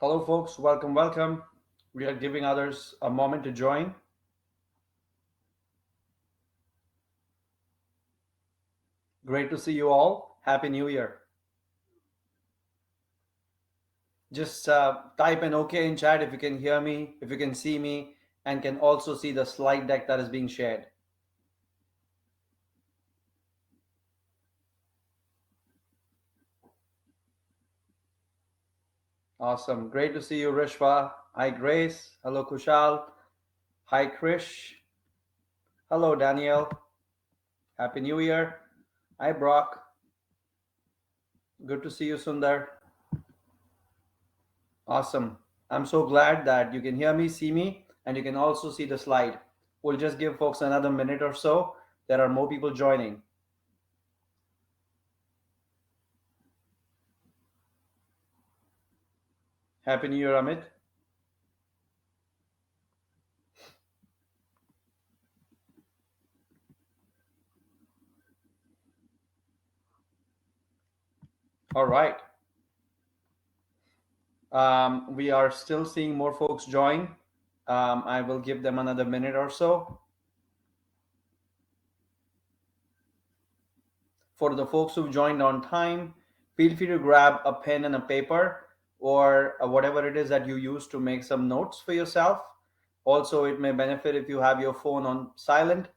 Hello, folks. Welcome, welcome. We are giving others a moment to join. Great to see you all. Happy New Year. Just type an OK in chat if you can hear me, if you can see me, and can also see the slide deck that is being shared. Awesome. Great to see you, Rishwa. Hi, Grace. Hello, Kushal. Hi, Krish. Hello, Daniel. Happy New Year. Hi, Brock. Good to see you, Sundar. Awesome. I'm so glad that you can hear me, see me, and you can also see the slide. We'll just give folks another minute or so. There are more people joining. Happy New Year, Amit. All right. We are still seeing more folks join. I will give them another minute or so. For the folks who've joined on time, feel free to grab a pen and a paper or whatever it is that you use to make some notes for yourself. Also, it may benefit if you have your phone on silent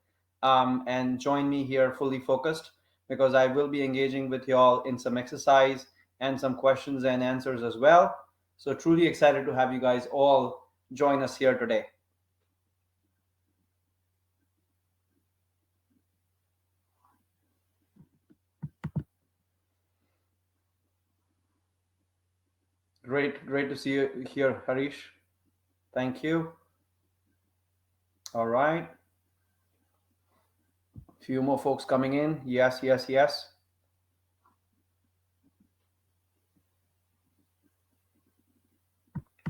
and join me here fully focused because I will be engaging with you all in some exercise and some questions and answers as well. So, truly excited to have you guys all join us here today. Great to see you here, Harish. Thank you. All right. Few more folks coming in. Yes, yes, yes.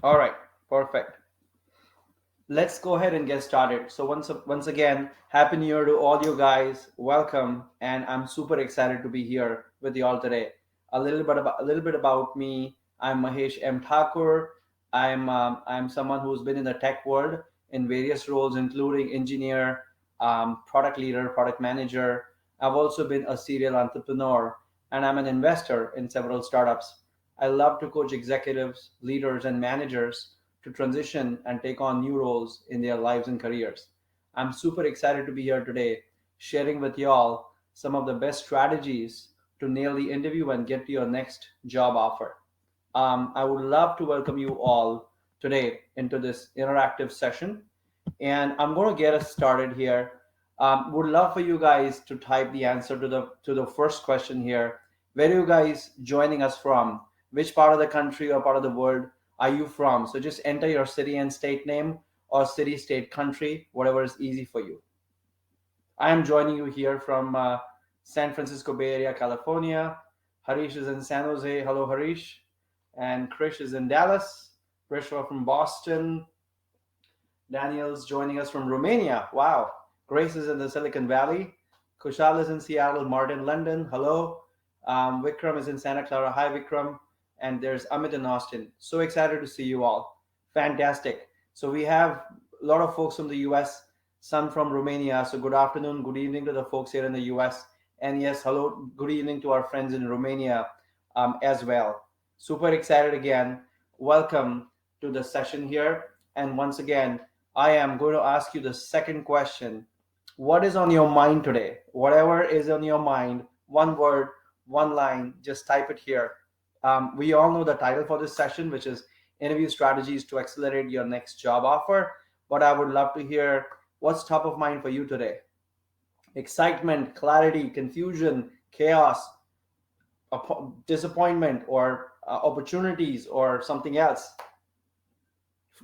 All right, perfect. Let's go ahead and get started. So once again, happy new year to all you guys. Welcome, and I'm super excited to be here with you all today. A little bit about me. I'm Mahesh M. Thakur. I'm someone who's been in the tech world in various roles, including engineer, product leader, product manager. I've also been a serial entrepreneur, and I'm an investor in several startups. I love to coach executives, leaders, and managers to transition and take on new roles in their lives and careers. I'm super excited to be here today, sharing with y'all some of the best strategies to nail the interview and get to your next job offer. I would love to welcome you all today into this interactive session, and I'm going to get us started here. Would love for you guys to type the answer to the first question here. Where are you guys joining us from? Which part of the country or part of the world are you from? So just enter your city and state name or city, state, country, whatever is easy for you. I am joining you here from San Francisco Bay Area, California. Harish is in San Jose. Hello, Harish. And Krish is in Dallas. Rishwa from Boston. Daniel's joining us from Romania. Wow. Grace is in the Silicon Valley. Kushal is in Seattle. Martin, London. Hello. Vikram is in Santa Clara. Hi, Vikram. And there's Amit in Austin. So excited to see you all. Fantastic. So we have a lot of folks from the US, some from Romania. So good afternoon, good evening to the folks here in the US. And yes, hello, good evening to our friends in Romania as well. Super excited again. Welcome to the session here. And once again, I am going to ask you the second question. What is on your mind today? Whatever is on your mind, one word, one line, just type it here. We all know the title for this session, which is Interview Strategies to Accelerate Your Next Job Offer. But I would love to hear what's top of mind for you today. Excitement, clarity, confusion, chaos, disappointment, or opportunities, or something else.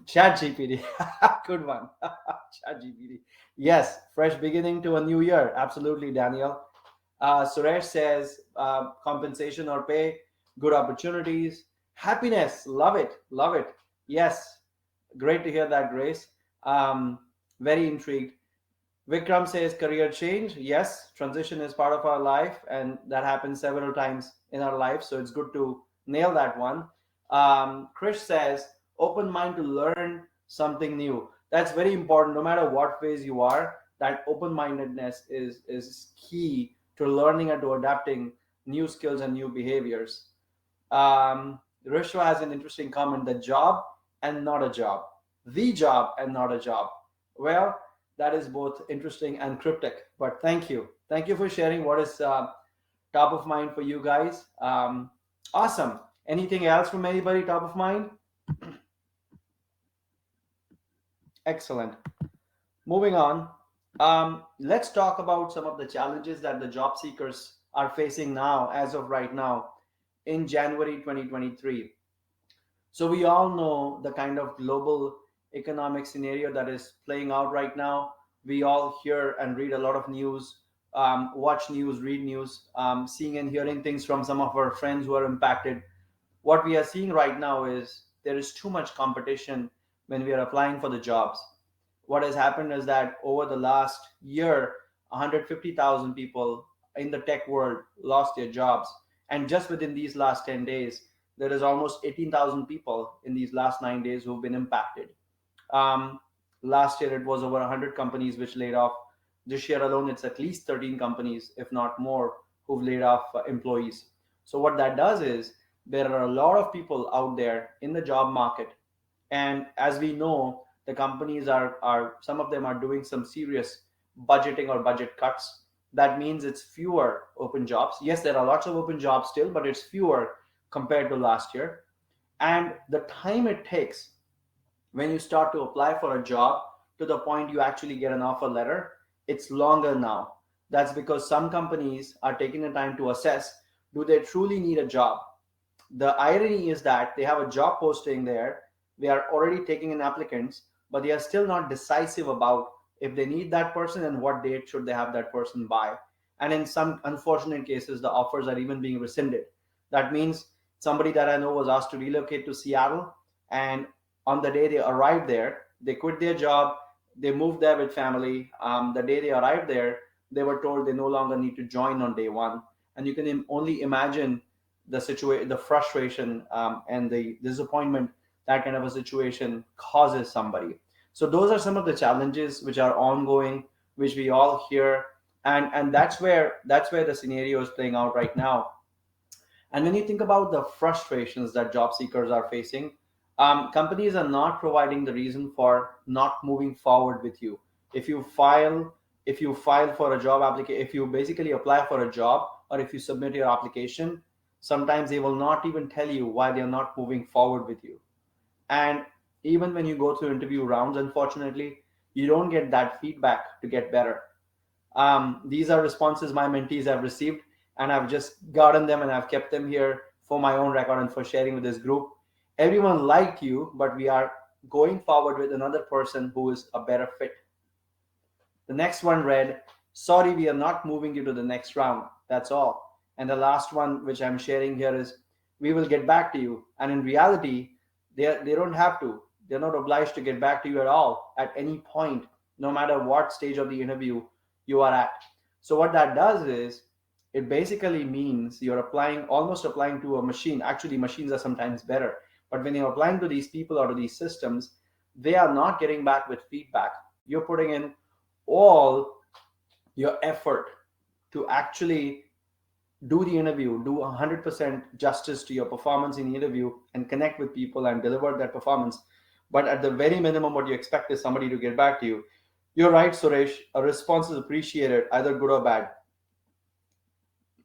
Chat GPT. Good one. Chat GPT. Yes, fresh beginning to a new year. Absolutely, Daniel. Suresh says compensation or pay, good opportunities, happiness. Love it. Love it. Yes, great to hear that, Grace. Very intrigued. Vikram says career change. Yes, transition is part of our life, and that happens several times in our life. So it's good to nail that one. Krish says, open mind to learn something new. That's very important. No matter what phase you are, that open mindedness is key to learning and to adapting new skills and new behaviors. Rishwa has an interesting comment: the job and not a job, the job and not a job. Well, that is both interesting and cryptic. But thank you for sharing what is top of mind for you guys. Awesome. Anything else from anybody top of mind? Excellent. Moving on. Let's talk about some of the challenges that the job seekers are facing now, as of right now, in January 2023. So we all know the kind of global economic scenario that is playing out right now. We all hear and read a lot of news, watch news, read news, seeing and hearing things from some of our friends who are impacted. What we are seeing right now is there is too much competition when we are applying for the jobs. What has happened is that over the last year, 150,000 people in the tech world lost their jobs. And just within these last 10 days, there is almost 18,000 people in these last 9 days who've been impacted. Um, Last year, it was over 100 companies which laid off. This year alone, it's at least 13 companies, if not more, who've laid off employees. So, what that does is there are a lot of people out there in the job market. And as we know, the companies are some of them are doing some serious budgeting or budget cuts. That means it's fewer open jobs. Yes, there are lots of open jobs still, but it's fewer compared to last year. And the time it takes when you start to apply for a job to the point you actually get an offer letter, it's longer now. That's because some companies are taking the time to assess, do they truly need a job? The irony is that they have a job posting there, they are already taking in applicants, but they are still not decisive about if they need that person and what date should they have that person by. And in some unfortunate cases, the offers are even being rescinded. That means somebody that I know was asked to relocate to Seattle, and on the day they arrived there, they quit their job, they moved there with family. The day they arrived there, they were told they no longer need to join on day one. And you can only imagine the situation, the frustration, and the disappointment that kind of a situation causes somebody. So those are some of the challenges which are ongoing, which we all hear, and that's where the scenario is playing out right now. And when you think about the frustrations that job seekers are facing, companies are not providing the reason for not moving forward with you. If you file, if you file for a job application, if you basically apply for a job, or if you submit your application, sometimes they will not even tell you why they are not moving forward with you. And even when you go through interview rounds, unfortunately, you don't get that feedback to get better. These are responses my mentees have received, and I've just gotten them and I've kept them here for my own record and for sharing with this group. Everyone liked you, but we are going forward with another person who is a better fit. The next one read, sorry, we are not moving you to the next round. That's all. And the last one, which I'm sharing here, is, we will get back to you. And in reality, they don't have to. They're not obliged to get back to you at all at any point, no matter what stage of the interview you are at. So, what that does is, it basically means you're applying, almost applying to a machine. Actually, machines are sometimes better. But when you're applying to these people or to these systems, they are not getting back with feedback. You're putting in all your effort to actually do the interview, do 100% justice to your performance in the interview, and connect with people and deliver that performance. But at the very minimum, what you expect is somebody to get back to you. You're right, Suresh. A response is appreciated, either good or bad.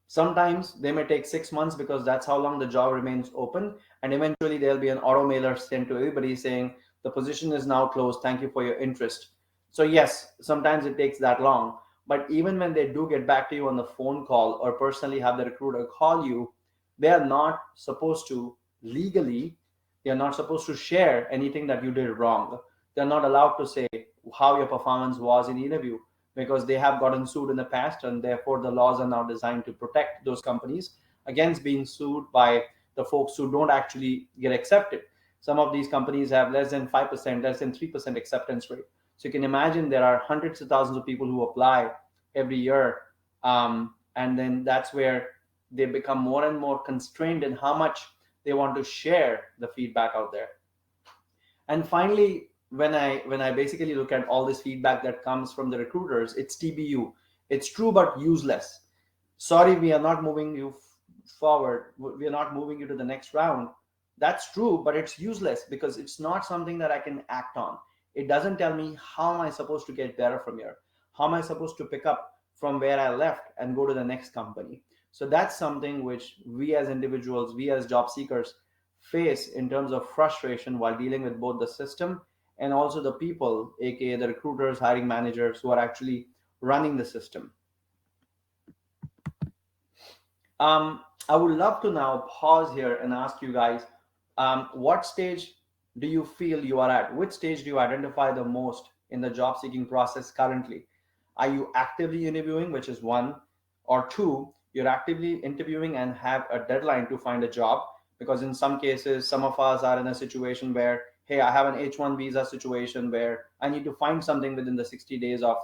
Sometimes they may take 6 months because that's how long the job remains open. And eventually, there'll be an auto mailer sent to everybody saying, the position is now closed. Thank you for your interest. So, yes, sometimes it takes that long. But even when they do get back to you on the phone call or personally have the recruiter call you, they are not supposed to legally, they are not supposed to share anything that you did wrong. They're not allowed to say how your performance was in the interview, because they have gotten sued in the past, and therefore the laws are now designed to protect those companies against being sued by the folks who don't actually get accepted. Some of these companies have less than 5%, less than 3% acceptance rate. So you can imagine there are hundreds of thousands of people who apply every year. And then that's where they become more and more constrained in how much they want to share the feedback out there. And finally, when I basically look at all this feedback that comes from the recruiters, it's TBU. It's true but useless. Sorry, we are not moving you forward. We are not moving you to the next round. That's true, but it's useless because it's not something that I can act on. It doesn't tell me how am I supposed to get better from here. How am I supposed to pick up from where I left and go to the next company? So that's something which we as individuals, we as job seekers face in terms of frustration while dealing with both the system and also the people, aka the recruiters, hiring managers who are actually running the system. I would love to now pause here and ask you guys, what stage do you feel you are at? Which stage do you identify the most in the job seeking process currently? Are you actively interviewing, which is one, or two, you're actively interviewing and have a deadline to find a job? Because in some cases, some of us are in a situation where, hey, I have an H1 visa situation where I need to find something within the 60 days of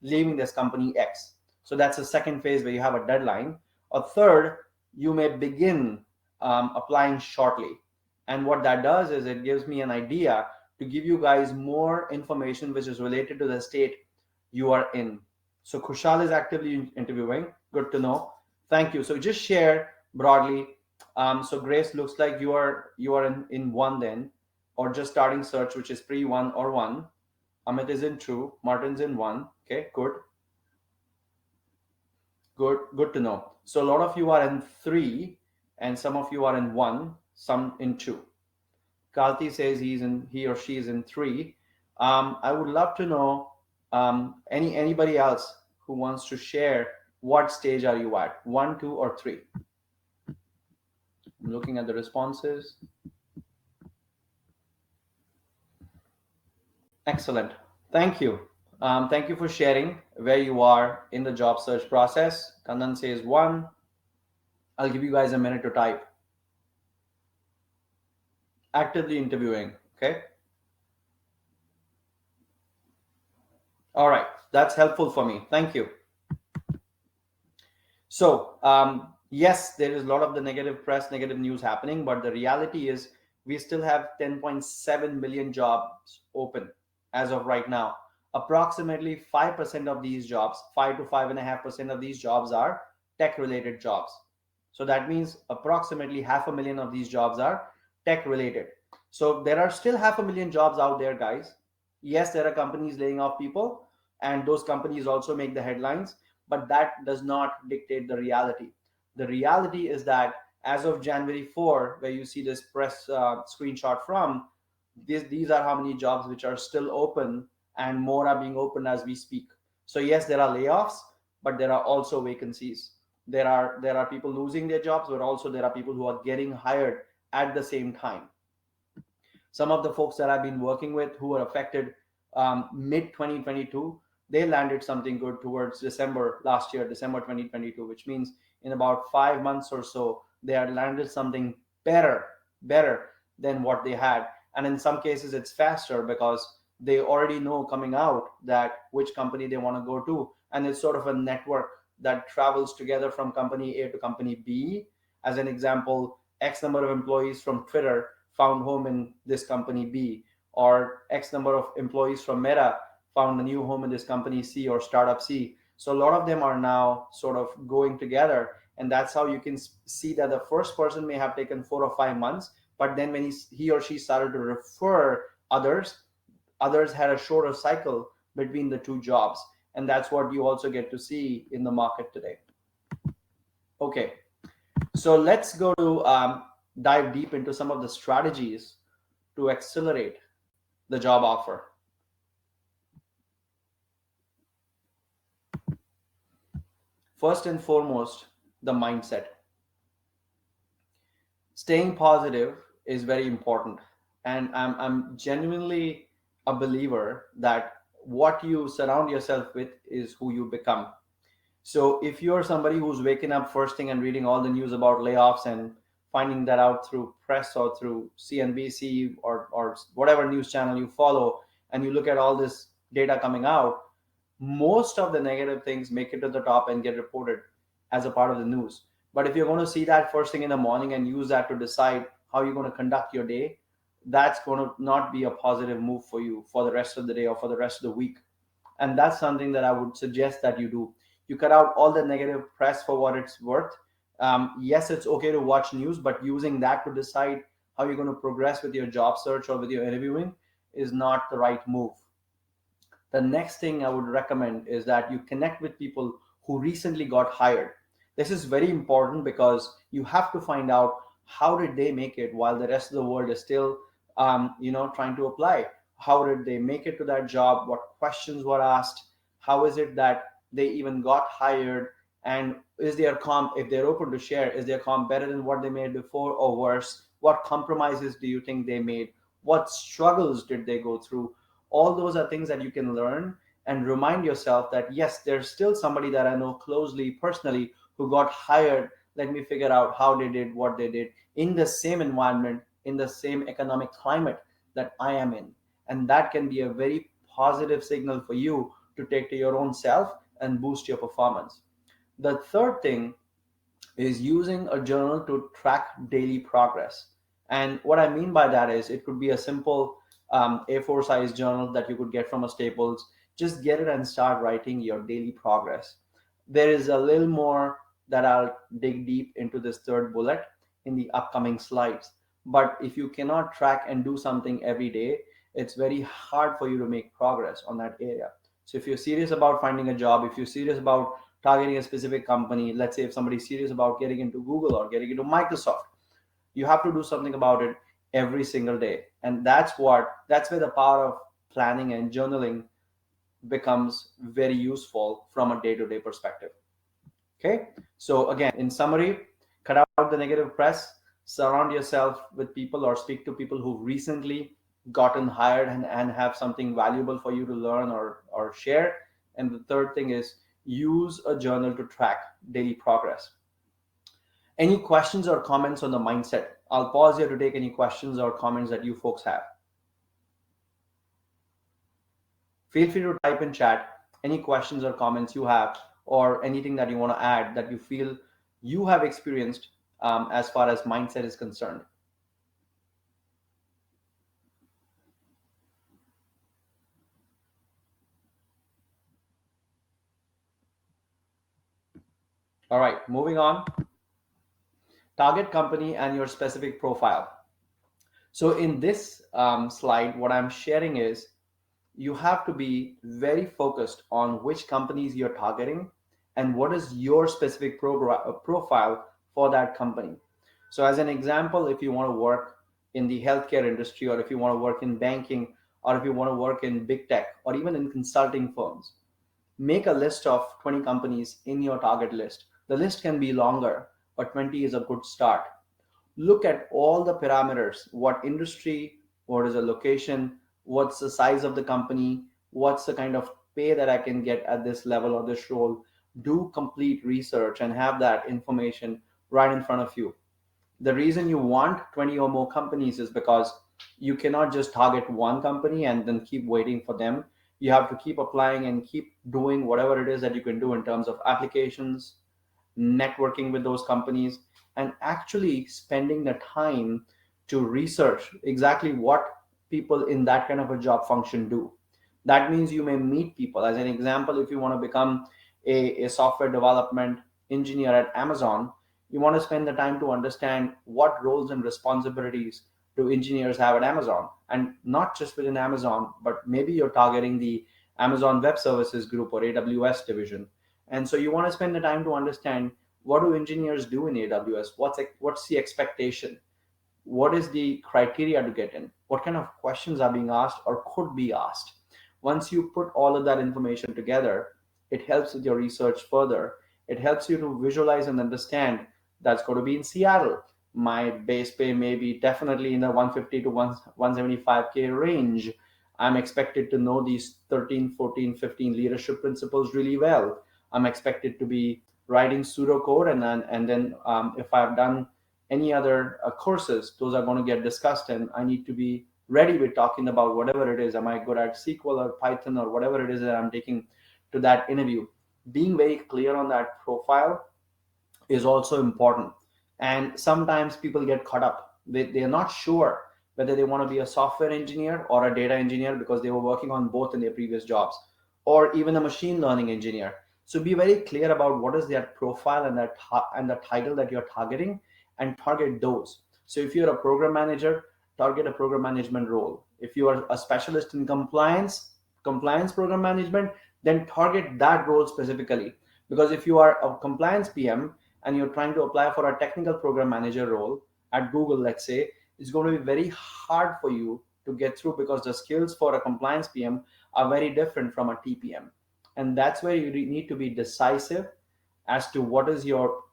leaving this company X. So that's the second phase where you have a deadline. Or third, you may begin applying shortly. And what that does is it gives me an idea to give you guys more information which is related to the state you are in. So Kushal is actively interviewing. Good to know. Thank you. So just share broadly. So Grace, looks like you are in one then, or just starting search, which is pre one or one. Amit is in two. Martin's in one. Okay, good. Good to know. So a lot of you are in three, and some of you are in one, some in two. Kalti says he or she is in three. I would love to know anybody else who wants to share what stage are you at, one, two, or three. I'm looking at the responses. Excellent. Thank you. Thank you for sharing where you are in the job search process. Kandan says one. I'll give you guys a minute to type. Actively interviewing. Okay. All right. That's helpful for me. Thank you. So, yes, there is a lot of the negative press, negative news happening, but the reality is we still have 10.7 million jobs open as of right now. Approximately 5% of these jobs, 5 to 5.5% of these jobs are tech related jobs. So that means approximately 500,000 of these jobs are tech related. So there are still 500,000 jobs out there, guys. Yes, there are companies laying off people, and those companies also make the headlines, but that does not dictate the reality. The reality is that as of January 4, where you see this press screenshot from, these are how many jobs which are still open, and more are being opened as we speak. So yes, there are layoffs, but there are also vacancies. There are people losing their jobs, but also there are people who are getting hired at the same time. Some of the folks that I've been working with who were affected mid 2022, they landed something good towards December last year, December 2022, which means in about 5 months or so, they had landed something better than what they had. And in some cases, it's faster because they already know coming out that which company they want to go to. And it's sort of a network that travels together from company A to company B. As an example, X number of employees from Twitter found home in this company B, or X number of employees from Meta found a new home in this company C or startup C. So a lot of them are now sort of going together, and that's how you can see that the first person may have taken 4 or 5 months, but then when he or she started to refer others had a shorter cycle between the two jobs, and that's what you also get to see in the market today. Okay, so let's go to dive deep into some of the strategies to accelerate the job offer. First and foremost, the mindset. Staying positive is very important. And I'm genuinely a believer that what you surround yourself with is who you become. So if you're somebody who's waking up first thing and reading all the news about layoffs and finding that out through press or through CNBC or whatever news channel you follow, and you look at all this data coming out, most of the negative things make it to the top and get reported as a part of the news. But if you're going to see that first thing in the morning and use that to decide how you're going to conduct your day, that's going to not be a positive move for you for the rest of the day or for the rest of the week. And that's something that I would suggest that you do. You cut out all the negative press for what it's worth. Yes, it's okay to watch news, but using that to decide how you're going to progress with your job search or with your interviewing is not the right move. The next thing I would recommend is that you connect with people who recently got hired. This is very important because you have to find out how did they make it while the rest of the world is still, trying to apply. How did they make it to that job? What questions were asked? How is it that they even got hired? And is their comp, if they're open to share, is their comp better than what they made before or worse? What compromises do you think they made? What struggles did they go through? All those are things that you can learn and remind yourself that yes, there's still somebody that I know closely personally who got hired. Let me figure out how they did what they did in the same environment, in the same economic climate that I am in. And that can be a very positive signal for you to take to your own self and boost your performance. The third thing is using a journal to track daily progress. And what I mean by that is it could be a simple A4 size journal that you could get from a Staples. Just get it and start writing your daily progress. There is a little more that I'll dig deep into this third bullet in the upcoming slides. But if you cannot track and do something every day, it's very hard for you to make progress on that area. So if you're serious about finding a job, if you're serious about targeting a specific company, let's say if somebody's serious about getting into Google or getting into Microsoft, you have to do something about it every single day. And that's where the power of planning and journaling becomes very useful from a day-to-day perspective. Okay, so again, in summary, cut out the negative press, surround yourself with people or speak to people who've recently gotten hired and have something valuable for you to learn or share. And the third thing is use a journal to track daily progress. Any questions or comments on the mindset? I'll pause here to take any questions or comments that you folks have. Feel free to type in chat any questions or comments you have, or anything that you want to add that you feel you have experienced as far as mindset is concerned. All right, moving on. Target company and your specific profile. So in this slide, what I'm sharing is you have to be very focused on which companies you're targeting and what is your specific profile for that company. So as an example, if you want to work in the healthcare industry, or if you want to work in banking, or if you want to work in big tech, or even in consulting firms, make a list of 20 companies in your target list. The list can be longer, but 20 is a good start. Look at all the parameters: what industry, what is the location, what's the size of the company, what's the kind of pay that I can get at this level or this role. Do complete research and have that information right in front of you. The reason you want 20 or more companies is because you cannot just target one company and then keep waiting for them. You have to keep applying and keep doing whatever it is that you can do in terms of applications, networking with those companies, and actually spending the time to research exactly what people in that kind of a job function do. That means you may meet people. As an example, if you want to become a software development engineer at Amazon, you want to spend the time to understand what roles and responsibilities do engineers have at Amazon, and not just within Amazon, but maybe you're targeting the Amazon Web Services group or AWS division. And so you want to spend the time to understand what do engineers do in AWS? What's the expectation? What is the criteria to get in? What kind of questions are being asked or could be asked? Once you put all of that information together, it helps with your research further. It helps you to visualize and understand that's going to be in Seattle. My base pay may be definitely in the 150 to 175K range. I'm expected to know these 13, 14, 15 leadership principles really well. I'm expected to be writing pseudocode, and then if I've done any other courses, those are going to get discussed, and I need to be ready with talking about whatever it is. Am I good at SQL or Python or whatever it is that I'm taking to that interview? Being very clear on that profile is also important. And sometimes people get caught up. They are not sure whether they want to be a software engineer or a data engineer because they were working on both in their previous jobs, or even a machine learning engineer. So be very clear about what is their profile and and the title that you're targeting, and target those. So if you're a program manager, target a program management role. If you are a specialist in compliance program management, then target that role specifically. Because if you are a compliance PM and you're trying to apply for a technical program manager role at Google, let's say, it's going to be very hard for you to get through, because the skills for a compliance PM are very different from a TPM. And that's where you need to be decisive as to what is your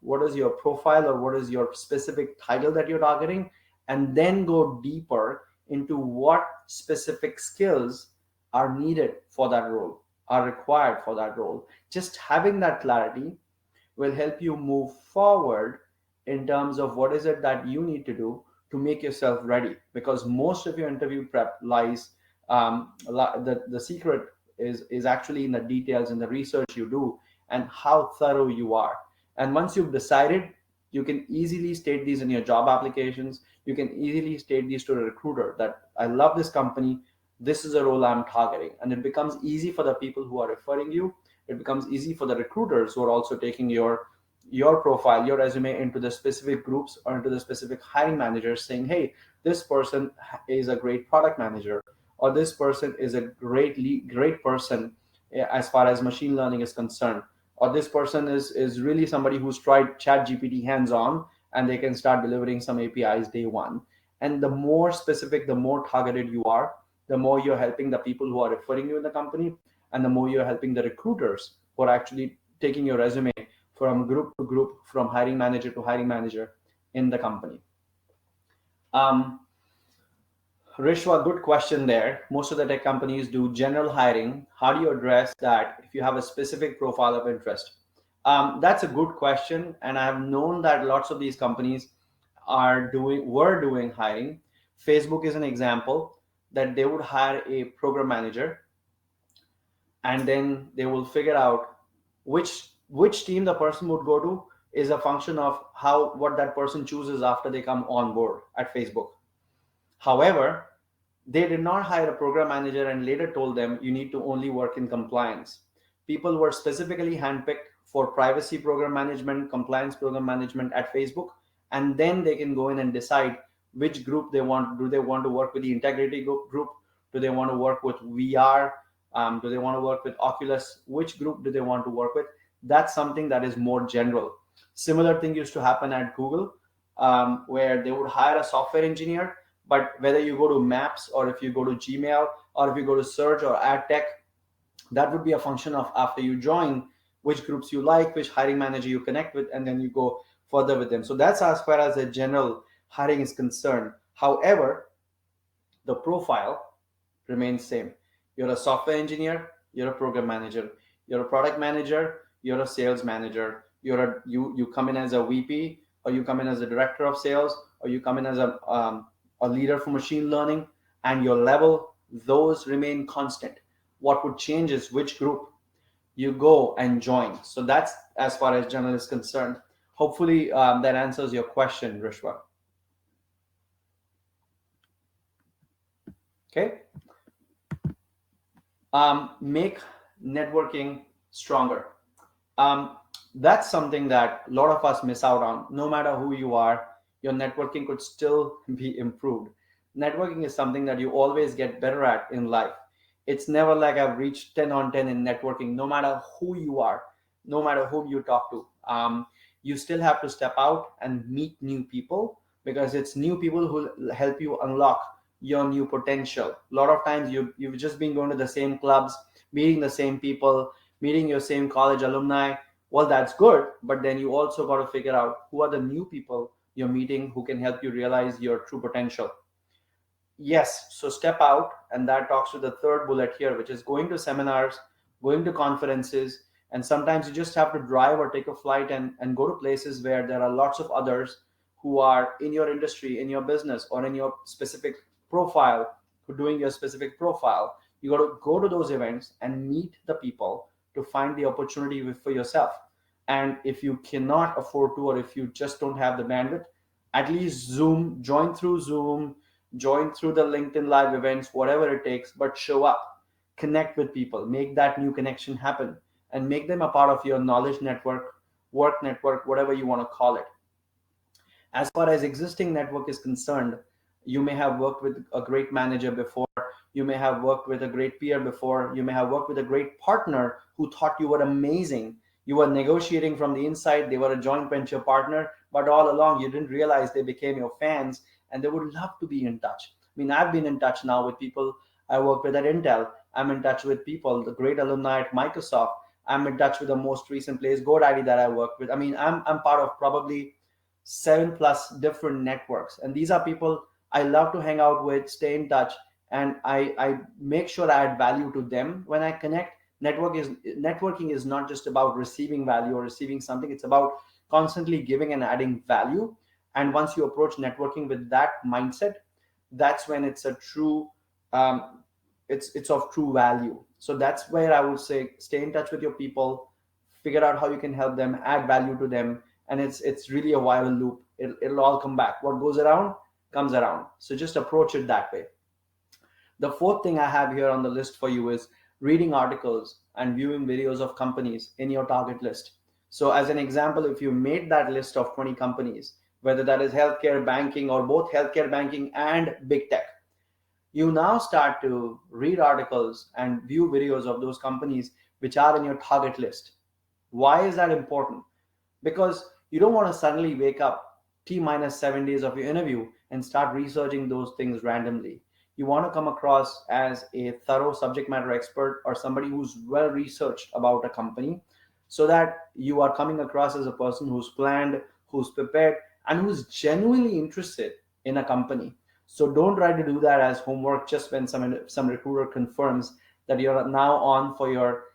profile, or what is your specific title that you're targeting, and then go deeper into what specific skills are needed for that role, are required for that role. Just having that clarity will help you move forward in terms of what is it that you need to do to make yourself ready, because most of your interview prep lies, the secret is actually in the details, in the research you do, and how thorough you are. And once you've decided, you can easily state these in your job applications. You can easily state these to a recruiter that I love this company, this is a role I'm targeting. And it becomes easy for the people who are referring you. It becomes easy for the recruiters who are also taking your profile, your resume, into the specific groups or into the specific hiring managers, saying, hey, this person is a great product manager, or this person is a great person as far as machine learning is concerned, or this person is really somebody who's tried chat gpt hands on, and they can start delivering some APIs day one. And the more specific, the more targeted you are, the more you're helping the people who are referring you in the company, and the more you're helping the recruiters who are actually taking your resume from group to group, from hiring manager to hiring manager in the company. um, Rishwa, good question there. Most of the tech companies do general hiring. How do you address that if you have a specific profile of interest? That's a good question, and I have known that lots of these companies were doing hiring. Facebook is an example that they would hire a program manager, and then they will figure out which team the person would go to is a function of how what that person chooses after they come on board at Facebook. However, they did not hire a program manager and later told them you need to only work in compliance. People were specifically handpicked for privacy program management, compliance program management at Facebook, and then they can go in and decide which group they want. Do they want to work with the integrity group? Do they want to work with VR? Do they want to work with Oculus? Which group do they want to work with? That's something that is more general. Similar thing used to happen at Google, where they would hire a software engineer, but whether you go to Maps, or if you go to Gmail, or if you go to Search or Ad Tech, that would be a function of after you join, which groups you like, which hiring manager you connect with, and then you go further with them. So that's as far as the general hiring is concerned. However, the profile remains same. You're a software engineer, you're a program manager, you're a product manager, you're a sales manager, you come in as a VP, or you come in as a director of sales, or you come in as a leader for machine learning, and your level, those remain constant. What would change is which group you go and join. So that's as far as general is concerned. Hopefully that answers your question, Rishwa. Okay. Make networking stronger. Um, that's something that a lot of us miss out on. No matter who you are, your networking could still be improved. Networking is something that you always get better at in life. It's never like I've reached 10 on 10 in networking. No matter who you are, no matter whom you talk to, you still have to step out and meet new people, because it's new people who help you unlock your new potential. A lot of times you've just been going to the same clubs, meeting the same people, meeting your same college alumni. Well, that's good, but then you also got to figure out who are the new people you're meeting who can help you realize your true potential. Yes, so step out, and that talks to the third bullet here, which is going to seminars, going to conferences, and sometimes you just have to drive or take a flight and go to places where there are lots of others who are in your industry, in your business, or in your specific profile, who are doing your specific profile. You got to go to those events and meet the people to find the opportunity for yourself. And if you cannot afford to, or if you just don't have the bandwidth, At least Zoom, join through the LinkedIn live events, whatever it takes, but show up, connect with people, make that new connection happen, and make them a part of your knowledge network, work network, whatever you want to call it. As far as existing network is concerned, you may have worked with a great manager before, you may have worked with a great peer before, you may have worked with a great partner who thought you were amazing. You were negotiating from the inside, they were a joint venture partner, but all along you didn't realize they became your fans and they would love to be in touch. I mean, I've been in touch now with people I work with at Intel. I'm in touch with people, the great alumni at Microsoft. I'm in touch with the most recent place, GoDaddy, that I work with. I mean, I'm part of probably 7+ different networks, and these are people I love to hang out with, stay in touch, and I make sure I add value to them when I connect. Networking is not just about receiving value or receiving something, it's about constantly giving and adding value. And once you approach networking with that mindset, that's when it's a true um, it's of true value. So that's where I would say stay in touch with your people, figure out how you can help them, add value to them, and it's really a viral loop. It'll all come back. What goes around comes around. So just approach it that way. The fourth thing I have here on the list for you is reading articles and viewing videos of companies in your target list. So, as an example, if you made that list of 20 companies, whether that is healthcare, banking, or both healthcare, banking, and big tech, you now start to read articles and view videos of those companies which are in your target list. Why is that important? Because you don't want to suddenly wake up T minus 7 days of your interview and start researching those things randomly. You want to come across as a thorough subject matter expert or somebody who's well researched about a company, so that you are coming across as a person who's planned, who's prepared, and who's genuinely interested in a company. So don't try to do that as homework just when some recruiter confirms that you're now on for your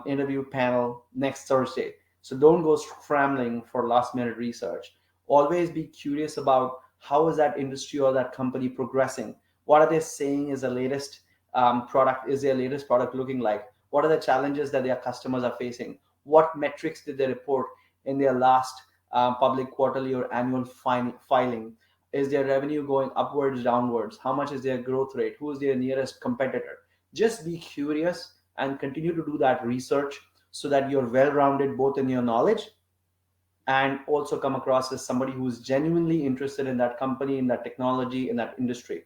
interview panel next Thursday. So don't go scrambling for last minute research. Always be curious about how is that industry or that company progressing. What are they saying is the latest product? Is their latest product looking like? What are the challenges that their customers are facing? What metrics did they report in their last public quarterly or annual filing? Is their revenue going upwards, downwards? How much is their growth rate? Who is their nearest competitor? Just be curious and continue to do that research so that you're well rounded both in your knowledge and also come across as somebody who's genuinely interested in that company, in that technology, in that industry.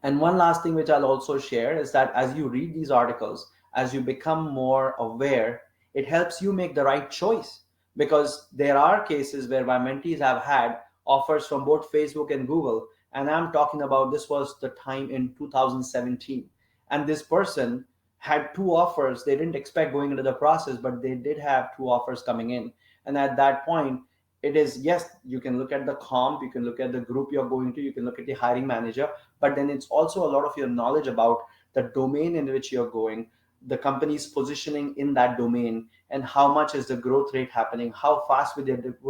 And one last thing which I'll also share is that as you read these articles, as you become more aware, it helps you make the right choice. Because there are cases where my mentees have had offers from both Facebook and Google. And I'm talking about this was the time in 2017. And this person had two offers. They didn't expect going into the process, but they did have two offers coming in. And at that point, it is, yes, you can look at the comp, you can look at the group you're going to, you can look at the hiring manager, but then it's also a lot of your knowledge about the domain in which you're going, the company's positioning in that domain, and how much is the growth rate happening, how fast would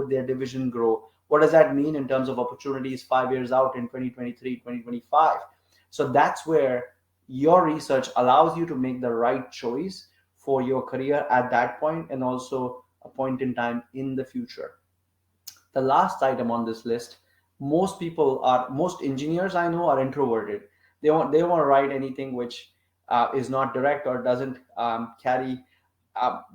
their division grow, what does that mean in terms of opportunities 5 years out in 2023, 2025. So that's where your research allows you to make the right choice for your career at that point and also a point in time in the future. The last item on this list, most engineers I know are introverted. They want to write anything which is not direct or doesn't carry.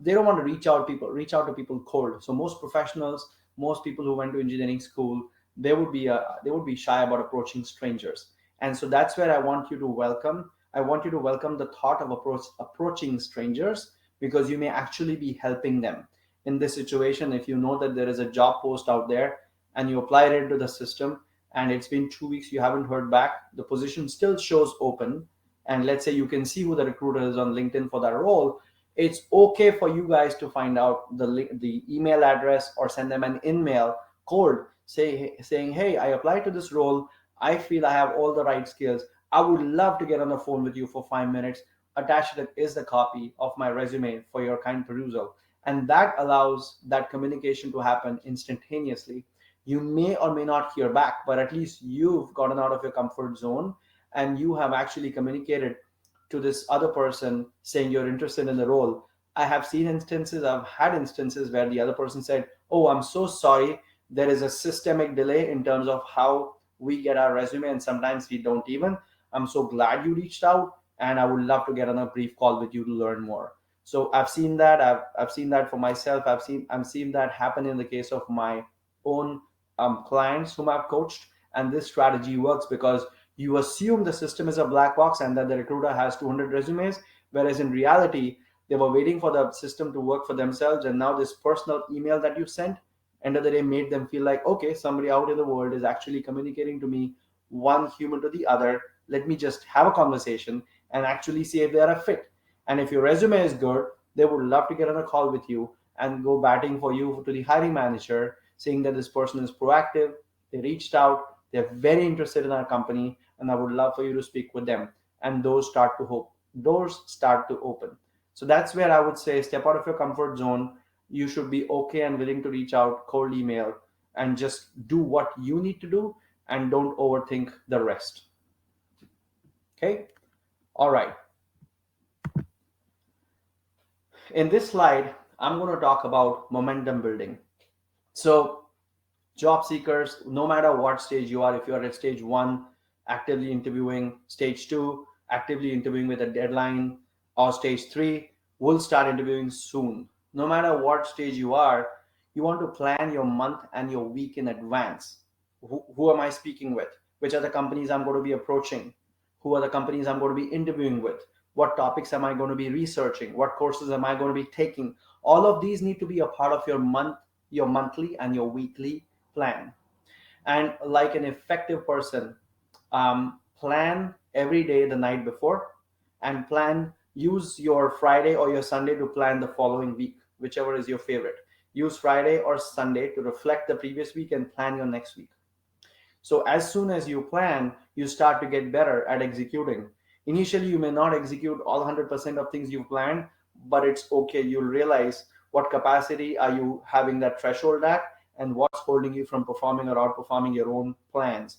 They don't want to reach out to people cold. So most professionals, most people who went to engineering school, they would be shy about approaching strangers. And so that's where I want you to welcome the thought of approaching strangers, because you may actually be helping them in this situation. If you know that there is a job post out there and you apply it into the system and it's been 2 weeks, you haven't heard back, the position still shows open, and let's say you can see who the recruiter is on LinkedIn for that role, it's okay for you guys to find out the email address or send them an email cold, saying, hey, I applied to this role, I feel I have all the right skills, I would love to get on the phone with you for 5 minutes. Attached to it is the copy of my resume for your kind perusal. And that allows that communication to happen instantaneously. You may or may not hear back, but at least you've gotten out of your comfort zone and you have actually communicated to this other person saying you're interested in the role. I've had instances where the other person said, oh, I'm so sorry, There is a systemic delay in terms of how we get our resume, and sometimes we don't even. I'm so glad you reached out, and I would love to get on a brief call with you to learn more. So I've seen that. I've seen that for myself. I'm seeing that happen in the case of my own clients whom I've coached, and this strategy works because you assume the system is a black box and that the recruiter has 200 resumes, whereas in reality they were waiting for the system to work for themselves, and now this personal email that you sent, end of the day, made them feel like, okay, somebody out in the world is actually communicating to me, one human to the other. Let me just have a conversation and actually see if they're a fit. And if your resume is good, they would love to get on a call with you and go batting for you to the hiring manager, saying that this person is proactive, they reached out, they're very interested in our company, and I would love for you to speak with them. And doors start to open. So that's where I would say step out of your comfort zone. You should be okay and willing to reach out, cold email, and just do what you need to do, and don't overthink the rest. Okay? All right. In this slide, I'm going to talk about momentum building. So, job seekers, no matter what stage you are, if you are at stage one, actively interviewing, stage two, actively interviewing with a deadline, or stage three, will start interviewing soon. No matter what stage you are, you want to plan your month and your week in advance. Who am I speaking with? Which are the companies I'm going to be approaching? Who are the companies I'm going to be interviewing with? What topics am I going to be researching? What courses am I going to be taking? All of these need to be a part of your monthly and your weekly plan. And like an effective person, plan every day the night before, and use your Friday or your Sunday to plan the following week, whichever is your favorite. Use Friday or Sunday to reflect the previous week and plan your next week. So as soon as you plan, you start to get better at executing. Initially, you may not execute all 100% of things you planned, but it's okay. You'll realize what capacity are you having that threshold at, and what's holding you from performing or outperforming your own plans.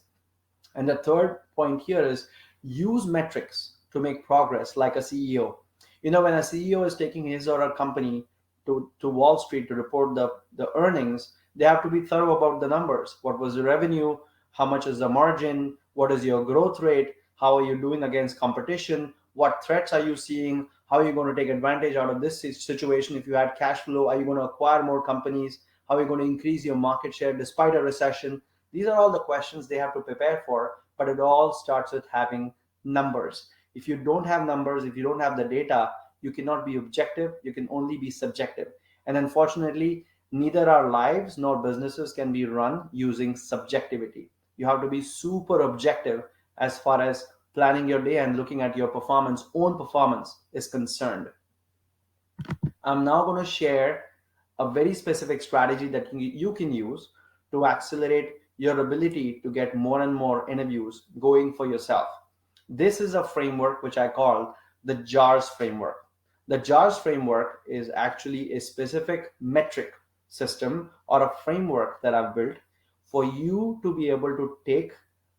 And the third point here is use metrics to make progress, like a CEO. When a CEO is taking his or her company to Wall Street to report the earnings, they have to be thorough about the numbers. What was the revenue? How much is the margin? What is your growth rate? How are you doing against competition? What threats are you seeing? How are you going to take advantage out of this situation? If you had cash flow, are you going to acquire more companies? How are you going to increase your market share despite a recession? These are all the questions they have to prepare for, but it all starts with having numbers. If you don't have numbers, if you don't have the data, you cannot be objective, you can only be subjective. And unfortunately, neither our lives nor businesses can be run using subjectivity. You have to be super objective as far as planning your day and looking at your own performance is concerned. I'm now going to share a very specific strategy that you can use to accelerate your ability to get more and more interviews going for yourself. This is a framework which I call the JARS framework. The JARS framework is actually a specific metric system or a framework that I've built for you to be able to take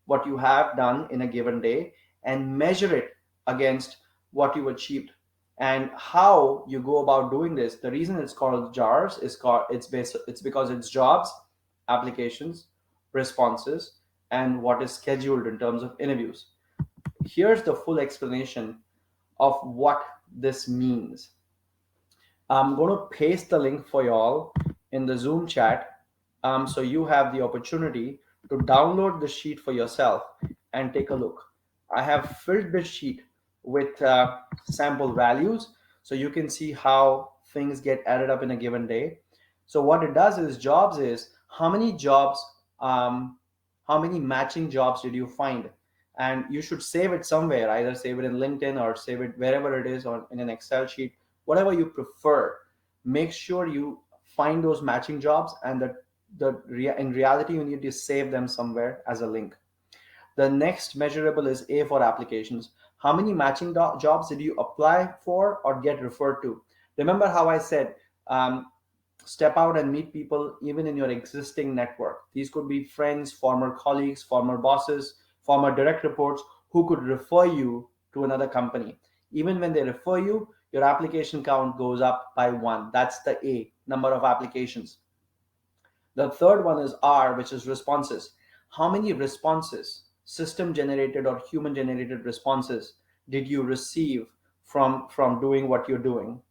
what you have done in a given day and measure it against what you achieved. And how you go about doing this, the reason it's called JARS is it's because it's jobs, applications, responses, and what is scheduled in terms of interviews. Here's the full explanation of what this means. I'm going to paste the link for y'all in the Zoom chat, so you have the opportunity to download the sheet for yourself and take a look. I have filled this sheet with sample values, so you can see how things get added up in a given day. So what it does is jobs is um, how many matching jobs did you find? And you should save it somewhere, either save it in LinkedIn or save it wherever it is, or in an Excel sheet, whatever you prefer. Make sure you find those matching jobs, and in reality you need to save them somewhere as a link. The next measurable is A for applications. How many matching jobs did you apply for or get referred to? Remember how I said, step out and meet people even in your existing network. These could be friends, former colleagues, former bosses, former direct reports who could refer you to another company. Even when they refer you, your application count goes up by one. That's the A, number of applications. The third one is R, which is responses. How many responses, system generated or human generated responses, did you receive from doing what you're doing?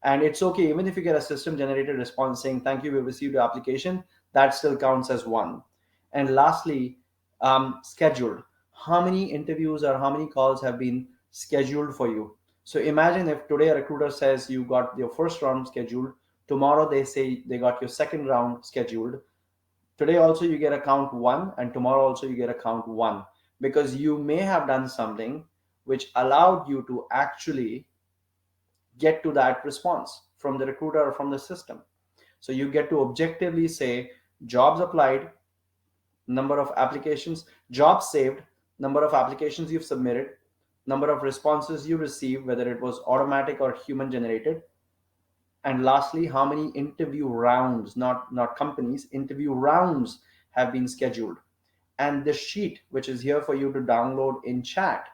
And it's okay, even if you get a system generated response saying thank you, we received your application, that still counts as one. And lastly, scheduled. How many interviews or how many calls have been scheduled for you? So imagine if today a recruiter says you got your first round scheduled, tomorrow they say they got your second round scheduled. Today also you get a count one, and tomorrow also you get a count one, because you may have done something which allowed you to actually get to that response from the recruiter or from the system. So you get to objectively say jobs applied, number of applications, jobs saved, number of applications you've submitted, number of responses you received, whether it was automatic or human generated, and lastly, how many interview rounds, not companies, interview rounds have been scheduled. And the sheet, which is here for you to download in chat,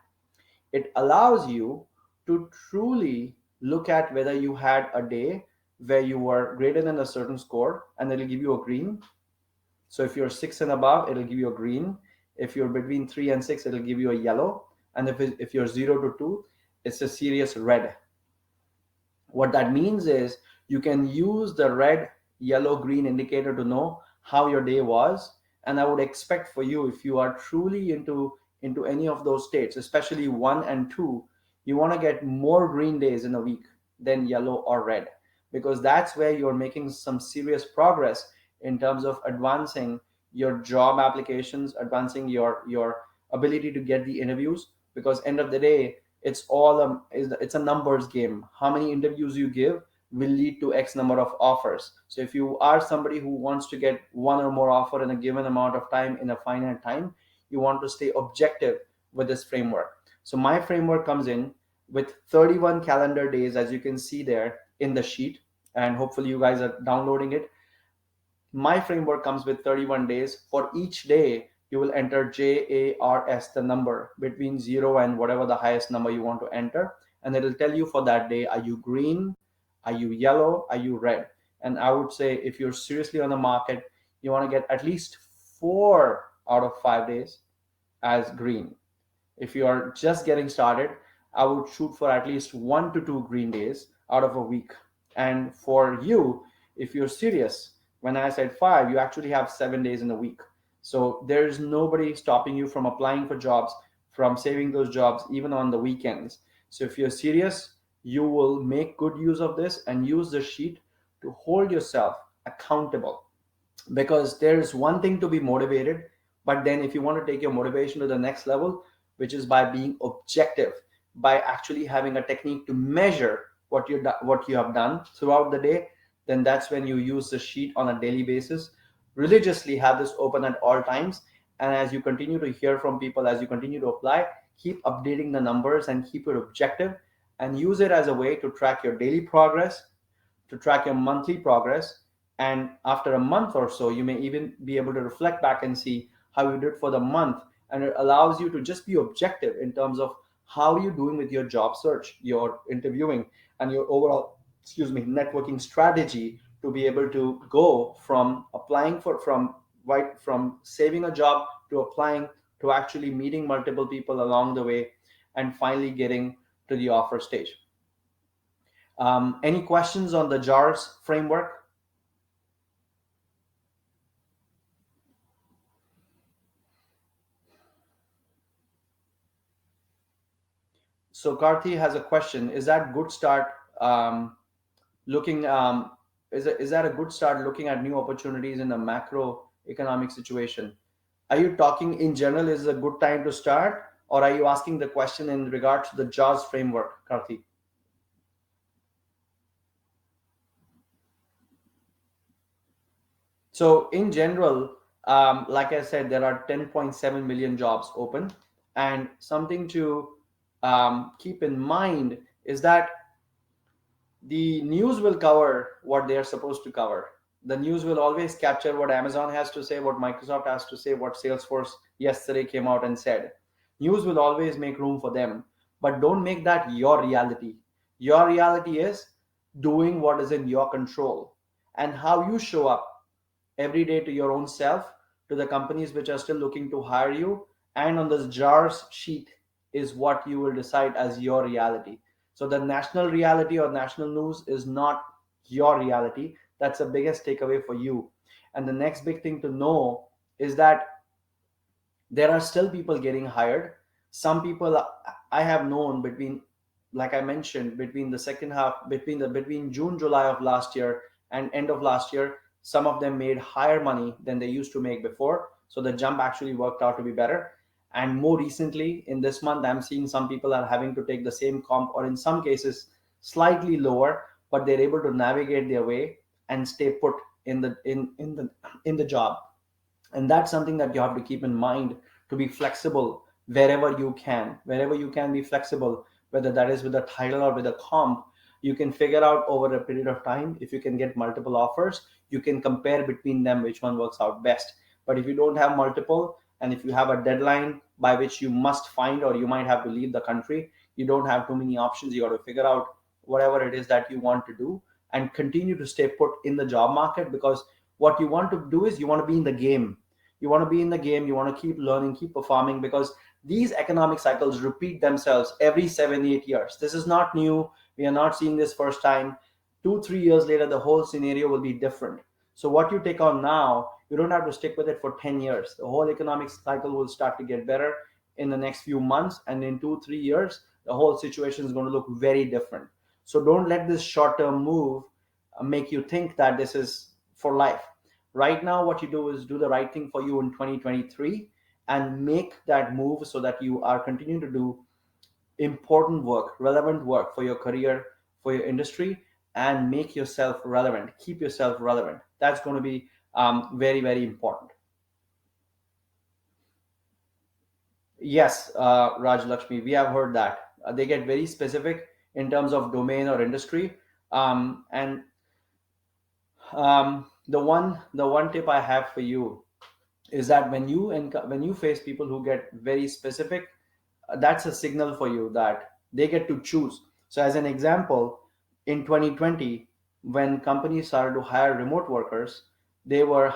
it allows you to truly look at whether you had a day where you were greater than a certain score, and it'll give you a green. So if you're 6 and above, it'll give you a green. If you're between 3 and 6, it'll give you a yellow. And if you're 0 to 2, it's a serious red. What that means is you can use the red, yellow, green indicator to know how your day was. And I would expect for you, if you are truly into any of those states, especially 1 and 2, you want to get more green days in a week than yellow or red, because that's where you're making some serious progress in terms of advancing your job applications, advancing your ability to get the interviews. Because end of the day, it's a numbers game. How many interviews you give will lead to X number of offers. So if you are somebody who wants to get one or more offer in a given amount of time, in a finite time, you want to stay objective with this framework. So my framework comes in with 31 calendar days, as you can see there in the sheet, and hopefully you guys are downloading it. My framework comes with 31 days. For each day, you will enter JARS, the number between 0 and whatever the highest number you want to enter. And it'll tell you for that day, are you green? Are you yellow? Are you red? And I would say if you're seriously on the market, you want to get at least 4 out of 5 days as green. If you are just getting started, I would shoot for at least 1 to 2 green days out of a week. And for you, if you're serious, when I said 5, you actually have 7 days in a week. So there's nobody stopping you from applying for jobs, from saving those jobs, even on the weekends. So if you're serious, you will make good use of this and use the sheet to hold yourself accountable. Because there's one thing to be motivated, but then if you want to take your motivation to the next level, which is by being objective, by actually having a technique to measure what you have done throughout the day, then that's when you use the sheet on a daily basis. Religiously have this open at all times, and as you continue to hear from people, as you continue to apply, keep updating the numbers and keep it objective, and use it as a way to track your daily progress, to track your monthly progress. And after a month or so, you may even be able to reflect back and see how you did for the month. And it allows you to just be objective in terms of how you're doing with your job search, your interviewing, and your overall, networking strategy, to be able to go from applying for from saving a job to applying to actually meeting multiple people along the way and finally getting to the offer stage. Any questions on the JARS framework? So Karthi has a question. Is that good start looking is that a good start looking at new opportunities in a macroeconomic situation? Are you talking in general, is it a good time to start, or are you asking the question in regards to the JARS framework, Karthi? So in general, like I said, there are 10.7 million jobs open, and something to keep in mind is that the news will cover what they are supposed to cover. The news will always capture what Amazon has to say, what Microsoft has to say, what Salesforce yesterday came out and said. News will always make room for them, but don't make that your reality. Your reality is doing what is in your control, and how you show up every day to your own self, to the companies which are still looking to hire you, and on this jars sheet is what you will decide as your reality. So the national reality or national news is not your reality. That's the biggest takeaway for you. And the next big thing to know is that there are still people getting hired. Some people I have known between, like I mentioned, between the second half, between June, July of last year and end of last year, some of them made higher money than they used to make before. So the jump actually worked out to be better. And more recently, in this month, I'm seeing some people are having to take the same comp, or in some cases, slightly lower, but they're able to navigate their way and stay put in the job. And that's something that you have to keep in mind, to be flexible wherever you can be flexible, whether that is with a title or with a comp. You can figure out over a period of time, if you can get multiple offers, you can compare between them which one works out best. But if you don't have multiple, and if you have a deadline by which you must find, or you might have to leave the country, you don't have too many options. You got to figure out whatever it is that you want to do and continue to stay put in the job market, because what you want to do is you want to be in the game. You want to keep learning, keep performing, because these economic cycles repeat themselves every 7 8 years. This is not new. We are not seeing this first time. 2 3 years later, the whole scenario will be different. So what you take on now, you don't have to stick with it for 10 years. The whole economic cycle will start to get better in the next few months, and in 2 3 years the whole situation is going to look very different. So don't let this short term move make you think that this is for life. Right now, what you do is do the right thing for you in 2023 and make that move, so that you are continuing to do important work, relevant work for your career, for your industry, and make yourself relevant. Keep yourself relevant. That's going to be very, very important. Yes, Raj Lakshmi, we have heard that. They get very specific in terms of domain or industry. And the one tip I have for you is that when you face people who get very specific, that's a signal for you that they get to choose. So as an example, in 2020, when companies started to hire remote workers, there were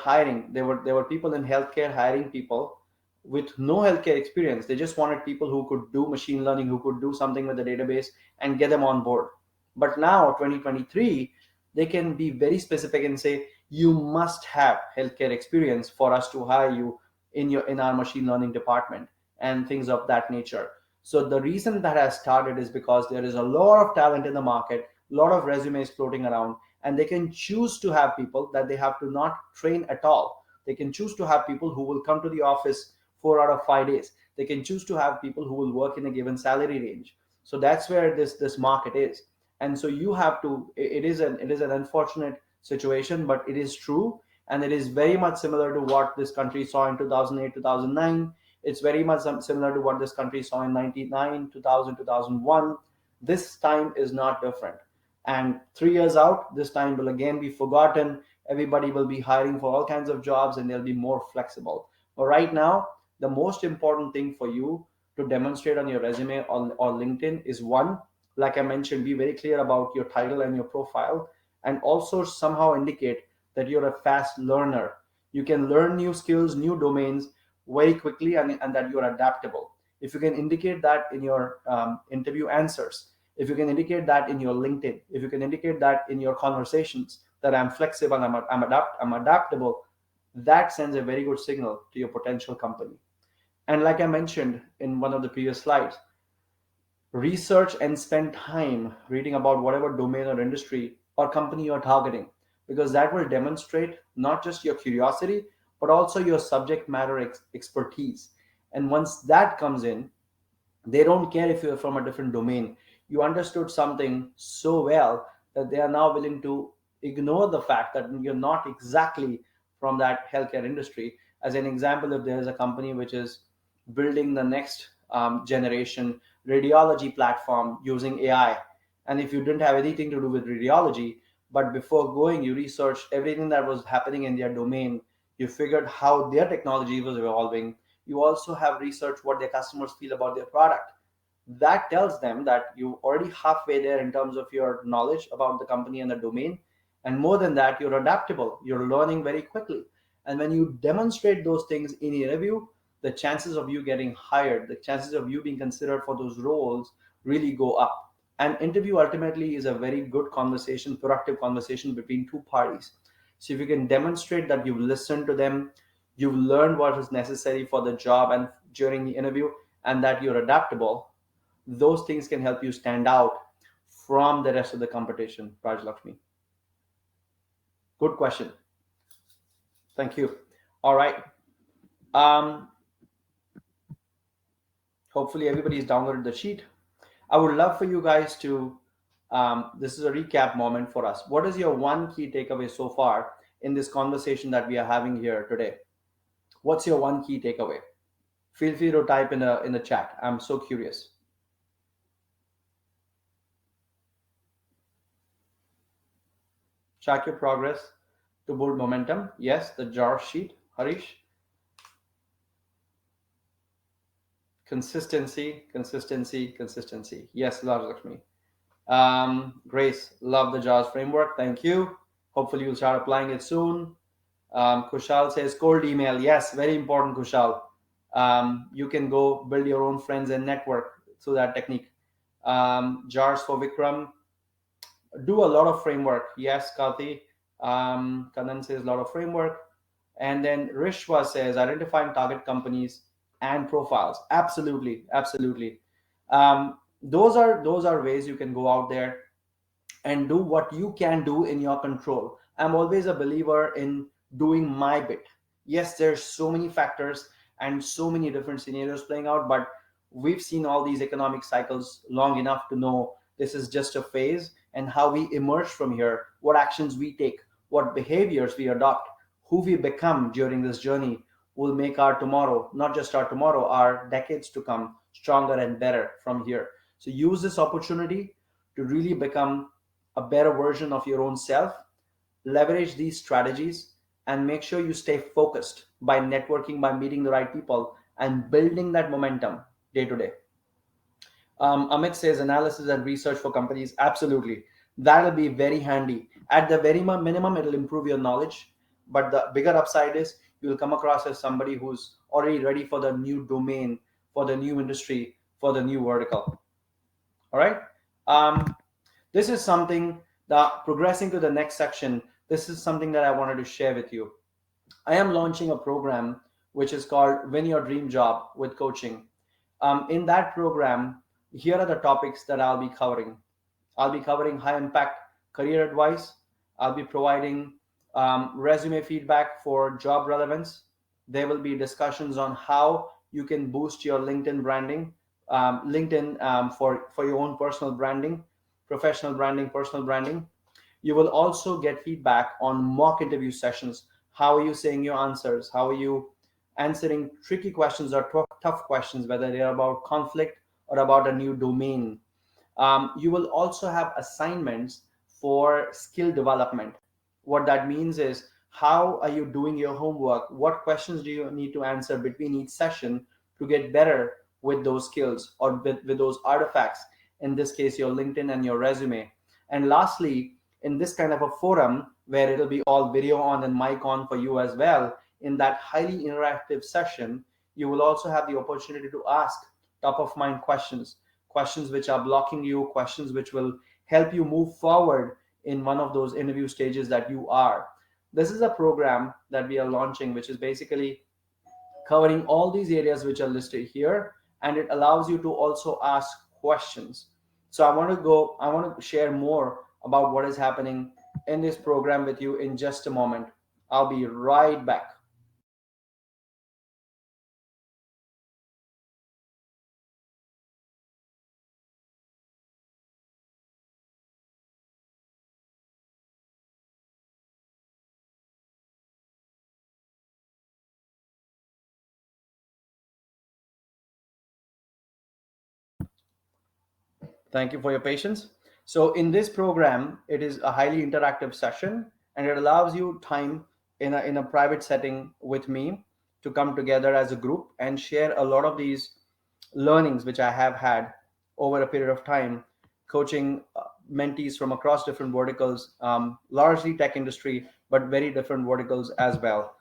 people in healthcare hiring people with no healthcare experience. They just wanted people who could do machine learning, who could do something with the database, and get them on board. But now 2023, they can be very specific and say you must have healthcare experience for us to hire you in our machine learning department, and things of that nature. So the reason that has started is because there is a lot of talent in the market, a lot of resumes floating around, and they can choose to have people that they have to not train at all. They can choose to have people who will come to the office 4 out of 5 days. They can choose to have people who will work in a given salary range. So that's where this market is. And so you have to, it is an unfortunate situation, but it is true. And it is very much similar to what this country saw in 2008, 2009. It's very much similar to what this country saw in 99, 2000, 2001. This time is not different. And 3 years out, this time will again be forgotten. Everybody will be hiring for all kinds of jobs, and they'll be more flexible. But right now, the most important thing for you to demonstrate on your resume or LinkedIn is, one, like I mentioned, be very clear about your title and your profile, and also somehow indicate that you're a fast learner. You can learn new skills, new domains very quickly, and that you're adaptable. If you can indicate that in your interview answers, if you can indicate that in your LinkedIn, if you can indicate that in your conversations, that I'm flexible, I'm adaptable, that sends a very good signal to your potential company. And like I mentioned in one of the previous slides, research and spend time reading about whatever domain or industry or company you're targeting, because that will demonstrate not just your curiosity, but also your subject matter expertise. And once that comes in, they don't care if you're from a different domain. You understood something so well that they are now willing to ignore the fact that you're not exactly from that healthcare industry. As an example, if there is a company which is building the next generation radiology platform using AI, and if you didn't have anything to do with radiology, but before going, you researched everything that was happening in their domain, you figured how their technology was evolving, you also have researched what their customers feel about their product. That tells them that you already halfway there in terms of your knowledge about the company and the domain. And more than that, you're adaptable, you're learning very quickly. And when you demonstrate those things in the interview, the chances of you getting hired, the chances of you being considered for those roles really go up. An interview ultimately is a very good conversation, productive conversation between two parties. So if you can demonstrate that you've listened to them, you've learned what is necessary for the job and during the interview, and that you're adaptable, those things can help you stand out from the rest of the competition. Raj Lakshmi. Good question. Thank you. All right. Um, Hopefully everybody's downloaded the sheet. I would love for you guys to, this is a recap moment for us. What is your one key takeaway so far in this conversation that we are having here today? What's your one key takeaway? Feel free to type in the chat. I'm so curious. Track your progress to build momentum. Yes, the jar sheet. Harish. Consistency, consistency, consistency. Yes, Lakshmi. Grace, love the JAWS framework. Thank you. Hopefully, you'll start applying it soon. Kushal says cold email. Yes, very important, Kushal. You can go build your own friends and network through that technique. JARS for Vikram. Do a lot of framework. Yes, Kathy. Kanan says a lot of framework. And then Rishwa says identifying target companies and profiles. Absolutely, absolutely. Those are ways you can go out there and do what you can do in your control. I'm always a believer in doing my bit. Yes, there's so many factors and so many different scenarios playing out, but we've seen all these economic cycles long enough to know this is just a phase, and how we emerge from here, what actions we take, what behaviors we adopt, who we become during this journey will make our tomorrow, not just our tomorrow, our decades to come, stronger and better from here. So use this opportunity to really become a better version of your own self. Leverage these strategies and make sure you stay focused by networking, by meeting the right people, and building that momentum day to day. Amit says analysis and research for companies. Absolutely. That'll be very handy. At the very minimum, it'll improve your knowledge. But the bigger upside is you'll come across as somebody who's already ready for the new domain, for the new industry, for the new vertical. All right. This is something that, progressing to the next section, this is something that I wanted to share with you. I am launching a program which is called Win Your Dream Job with Coaching. In that program, here are the topics that I'll be covering. I'll be covering high impact career advice. I'll be providing resume feedback for job relevance. There will be discussions on how you can boost your LinkedIn branding, LinkedIn for your own personal branding, professional branding, personal branding. You will also get feedback on mock interview sessions. How are you saying your answers? How are you answering tricky questions or tough questions, whether they're about conflict or about a new domain? You will also have assignments for skill development. What that means is, how are you doing your homework? What questions do you need to answer between each session to get better with those skills or with those artifacts? In this case, your LinkedIn and your resume. And lastly, in this kind of a forum where it'll be all video on and mic on for you as well, in that highly interactive session, you will also have the opportunity to ask top of mind questions, questions which are blocking you, questions which will help you move forward in one of those interview stages that you are. This is a program that we are launching, which is basically covering all these areas which are listed here, and it allows you to also ask questions. So I want to share more about what is happening in this program with you in just a moment. I'll be right back. Thank you for your patience. So in this program, it is a highly interactive session, and it allows you time in a private setting with me to come together as a group and share a lot of these learnings which I have had over a period of time coaching mentees from across different verticals, largely tech industry, but very different verticals as well.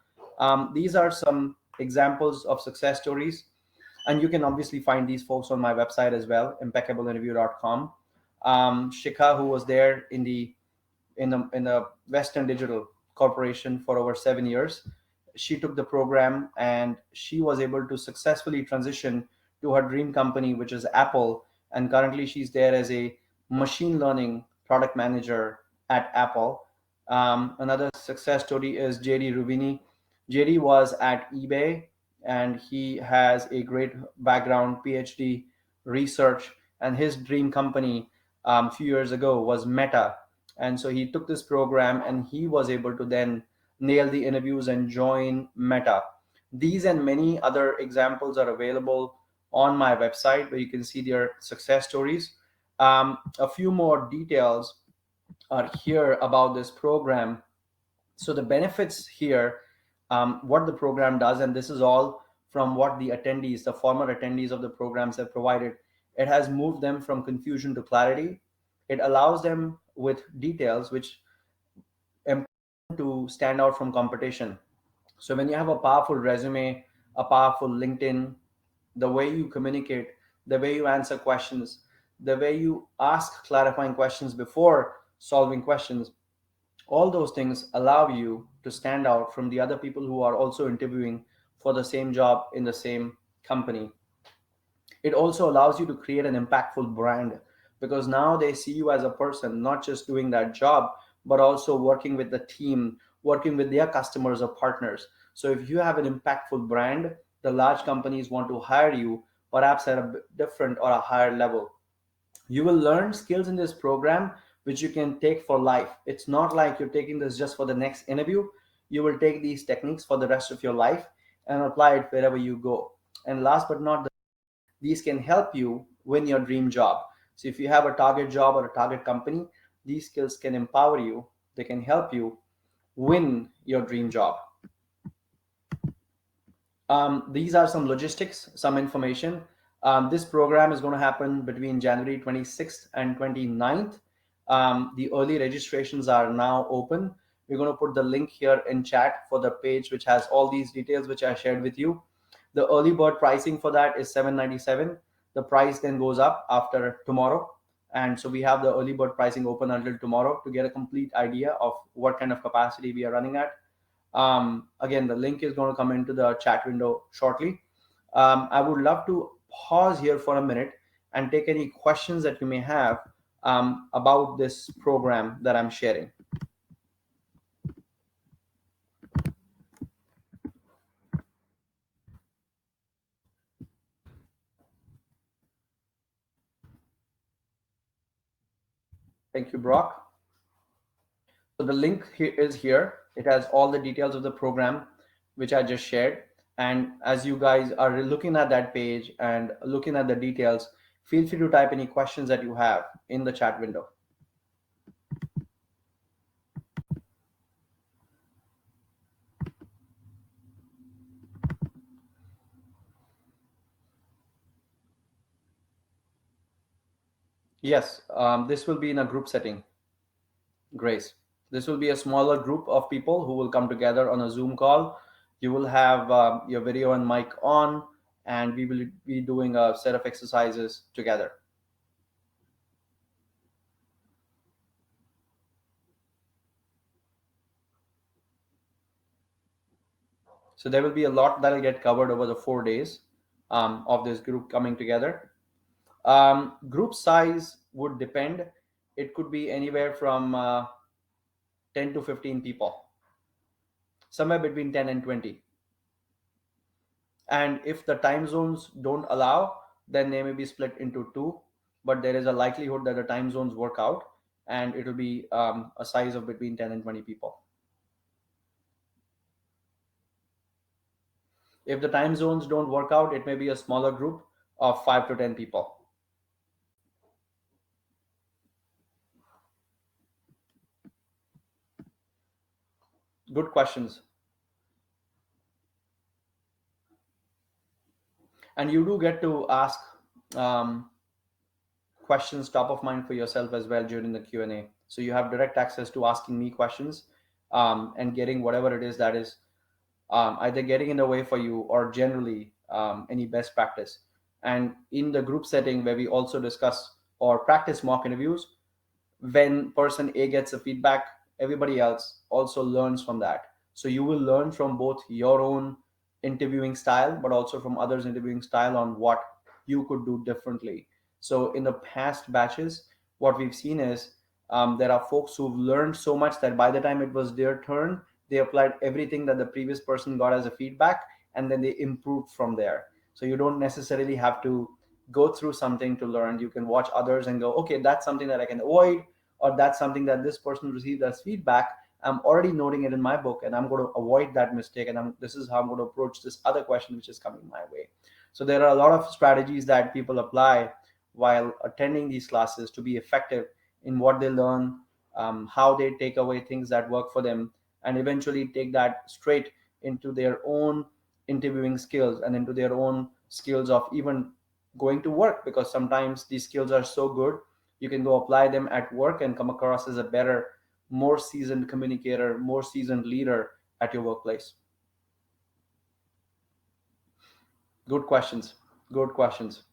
These are some examples of success stories, and you can obviously find these folks on my website as well, impeccableinterview.com. Shikha, who was there in the Western Digital Corporation for over 7 years. She took the program and she was able to successfully transition to her dream company, which is Apple. And currently, she's there as a machine learning product manager at Apple. Another success story is JD Rubini. JD was at eBay and he has a great background, PhD research, and his dream company a few years ago was Meta. And so he took this program and he was able to then nail the interviews and join Meta. These and many other examples are available on my website where you can see their success stories. A few more details are here about this program. So the benefits here, what the program does, and this is all from what the attendees, the former attendees of the programs have provided. It has moved them from confusion to clarity. It allows them with details which empower them to stand out from competition. So when you have a powerful resume, a powerful LinkedIn, the way you communicate, the way you answer questions, the way you ask clarifying questions before solving questions, all those things allow you to stand out from the other people who are also interviewing for the same job in the same company. It also allows you to create an impactful brand because now they see you as a person, not just doing that job, but also working with the team, working with their customers or partners. So if you have an impactful brand, the large companies want to hire you, perhaps at a different or a higher level. You will learn skills in this program which you can take for life. It's not like you're taking this just for the next interview. You will take these techniques for the rest of your life and apply it wherever you go. And last but not, these can help you win your dream job. So if you have a target job or a target company, these skills can empower you. They can help you win your dream job. These are some logistics, some information. This program is going to happen between January 26th and 29th. The early registrations are now open. We're going to put the link here in chat for the page, which has all these details, which I shared with you. The early bird pricing for that is $797. The price then goes up after tomorrow. And so we have the early bird pricing open until tomorrow to get a complete idea of what kind of capacity we are running at. Again, the link is going to come into the chat window shortly. I would love to pause here for a minute and take any questions that you may have about this program that I'm sharing. Thank you, Brock. So the link here is here. It has all the details of the program, which I just shared. And as you guys are looking at that page and looking at the details, feel free to type any questions that you have in the chat window. Yes, this will be in a group setting, Grace. This will be a smaller group of people who will come together on a Zoom call. You will have your video and mic on, and we will be doing a set of exercises together. So there will be a lot that will get covered over the 4 days of this group coming together. Group size would depend. It could be anywhere from 10 to 15 people, somewhere between 10 and 20. And if the time zones don't allow, then they may be split into two, but there is a likelihood that the time zones work out and it will be a size of between 10 and 20 people. If the time zones don't work out, it may be a smaller group of 5 to 10 people. Good questions. And you do get to ask questions top of mind for yourself as well during the Q&A. So you have direct access to asking me questions, and getting whatever it is that is either getting in the way for you or generally any best practice. And in the group setting where we also discuss or practice mock interviews, when person A gets a feedback, everybody else also learns from that. So you will learn from both your own interviewing style, but also from others' interviewing style on what you could do differently. So in the past batches, what we've seen is there are folks who've learned so much that by the time it was their turn, they applied everything that the previous person got as a feedback, and then they improved from there. So you don't necessarily have to go through something to learn. You can watch others and go, okay, that's something that I can avoid, or that's something that this person received as feedback. I'm already noting it in my book, and I'm going to avoid that mistake. And this is how I'm going to approach this other question which is coming my way. So there are a lot of strategies that people apply while attending these classes to be effective in what they learn, how they take away things that work for them, and eventually take that straight into their own interviewing skills and into their own skills of even going to work, because sometimes these skills are so good you can go apply them at work and come across as a better, more seasoned communicator, more seasoned leader at your workplace. Good questions. Good questions.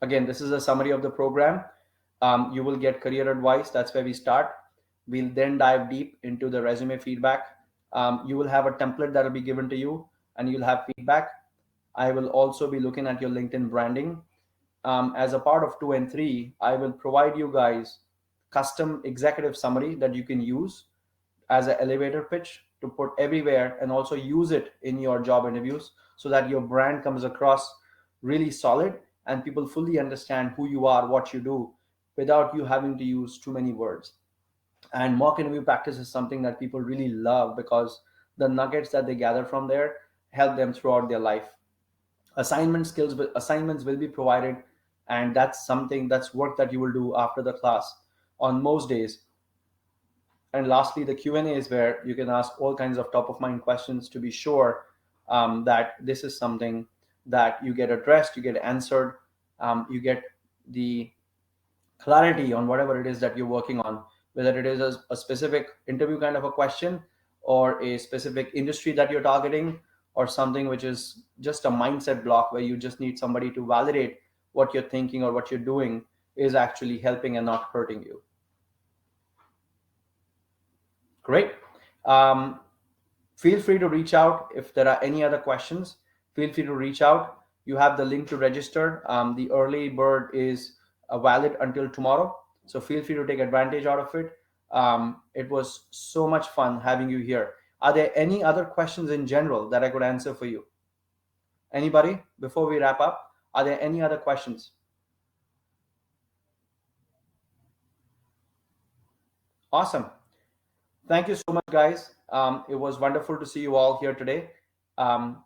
Again, this is a summary of the program. You will get career advice. That's where we start. We'll then dive deep into the resume feedback. You will have a template that will be given to you, and you'll have feedback. I will also be looking at your LinkedIn branding. As a part of 2 and 3, I will provide you guys custom executive summary that you can use as an elevator pitch to put everywhere, and also use it in your job interviews so that your brand comes across really solid and people fully understand who you are, what you do, without you having to use too many words. And mock interview practice is something that people really love because the nuggets that they gather from there help them throughout their life. Assignments will be provided, and that's something, that's work that you will do after the class on most days. And lastly, the Q&A is where you can ask all kinds of top of mind questions to be sure that this is something that you get addressed, you get answered, you get the clarity on whatever it is that you're working on, whether it is a specific interview kind of a question, or a specific industry that you're targeting, or something which is just a mindset block where you just need somebody to validate what you're thinking or what you're doing is actually helping and not hurting you. Great. Um, Feel free to reach out if there are any other questions. Feel free to reach out. You have the link to register. The early bird is valid until tomorrow, so feel free to take advantage out of it. It was so much fun having you here. Are there any other questions in general that I could answer for you? Anybody, before we wrap up? Are there any other questions? Awesome. Thank you so much, guys. It was wonderful to see you all here today. Um,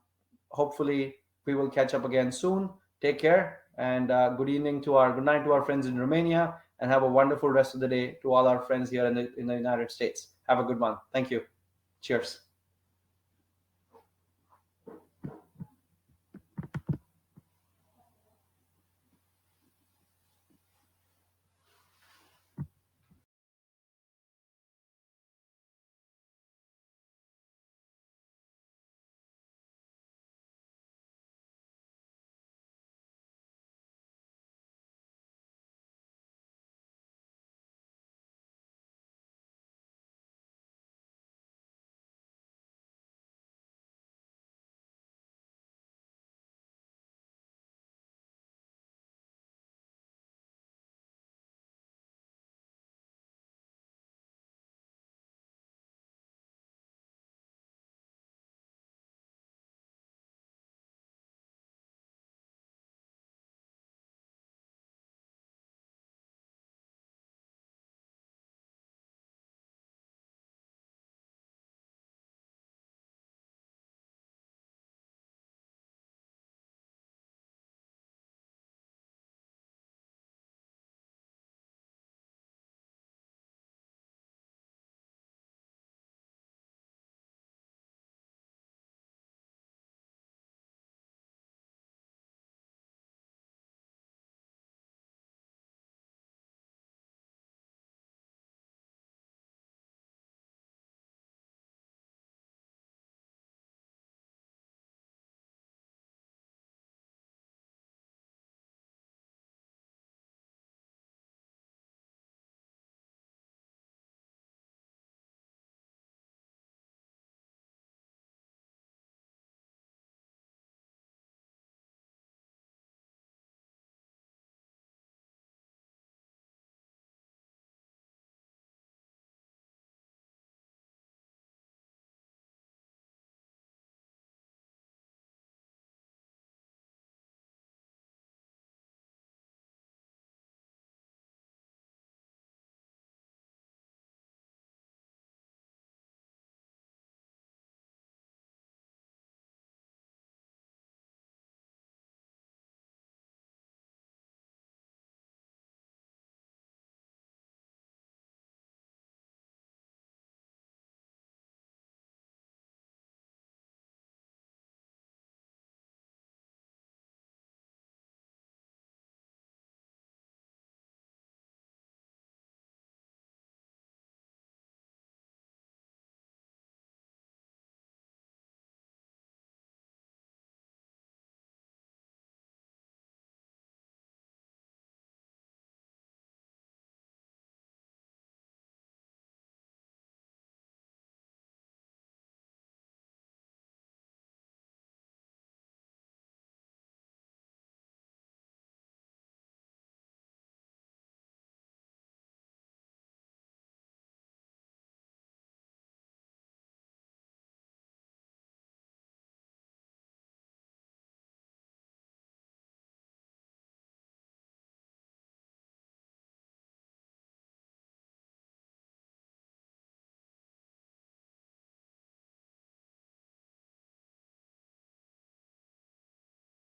Hopefully, we will catch up again soon. Take care, and good night to our friends in Romania, and have a wonderful rest of the day to all our friends here in the United States. Have a good one. Thank you. Cheers.